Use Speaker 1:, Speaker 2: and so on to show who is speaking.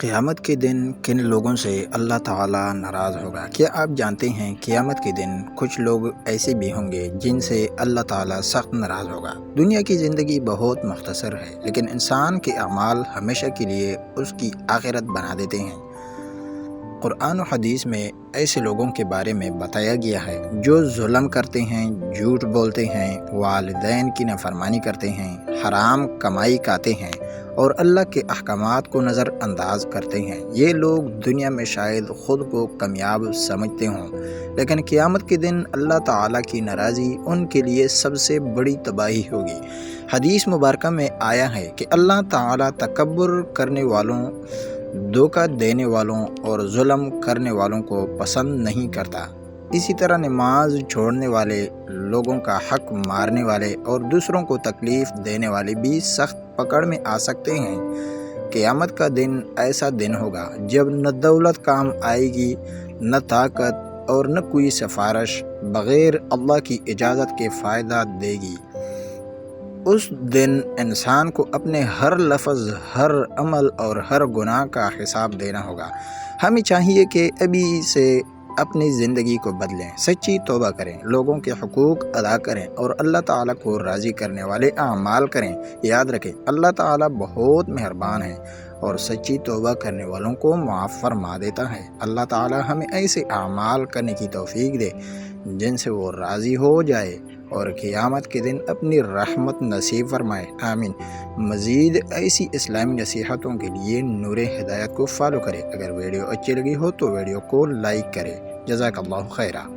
Speaker 1: قیامت کے دن کن لوگوں سے اللہ تعالیٰ ناراض ہوگا؟ کیا آپ جانتے ہیں قیامت کے دن کچھ لوگ ایسے بھی ہوں گے جن سے اللہ تعالیٰ سخت ناراض ہوگا۔ دنیا کی زندگی بہت مختصر ہے، لیکن انسان کے اعمال ہمیشہ کے لیے اس کی آخرت بنا دیتے ہیں۔ قرآن و حدیث میں ایسے لوگوں کے بارے میں بتایا گیا ہے جو ظلم کرتے ہیں، جھوٹ بولتے ہیں، والدین کی نافرمانی کرتے ہیں، حرام کمائی کھاتے ہیں اور اللہ کے احکامات کو نظر انداز کرتے ہیں۔ یہ لوگ دنیا میں شاید خود کو کامیاب سمجھتے ہوں، لیکن قیامت کے دن اللہ تعالیٰ کی ناراضی ان کے لیے سب سے بڑی تباہی ہوگی۔ حدیث مبارکہ میں آیا ہے کہ اللہ تعالیٰ تکبر کرنے والوں، دھوکہ دینے والوں اور ظلم کرنے والوں کو پسند نہیں کرتا۔ اسی طرح نماز چھوڑنے والے، لوگوں کا حق مارنے والے اور دوسروں کو تکلیف دینے والے بھی سخت پکڑ میں آ سکتے ہیں۔ قیامت کا دن ایسا دن ہوگا جب نہ دولت کام آئے گی، نہ طاقت اور نہ کوئی سفارش بغیر اللہ کی اجازت کے فائدہ دے گی۔ اس دن انسان کو اپنے ہر لفظ، ہر عمل اور ہر گناہ کا حساب دینا ہوگا۔ ہمیں چاہیے کہ ابھی سے اپنی زندگی کو بدلیں، سچی توبہ کریں، لوگوں کے حقوق ادا کریں اور اللہ تعالیٰ کو راضی کرنے والے اعمال کریں۔ یاد رکھیں، اللہ تعالیٰ بہت مہربان ہے اور سچی توبہ کرنے والوں کو معاف فرما دیتا ہے۔ اللہ تعالیٰ ہمیں ایسے اعمال کرنے کی توفیق دے جن سے وہ راضی ہو جائے اور قیامت کے دن اپنی رحمت نصیب فرمائے، آمین۔ مزید ایسی اسلامی نصیحتوں کے لیے نور ہدایت کو فالو کریں۔ اگر ویڈیو اچھی لگی ہو تو ویڈیو کو لائک کریں۔ جزاک اللہ خیرہ۔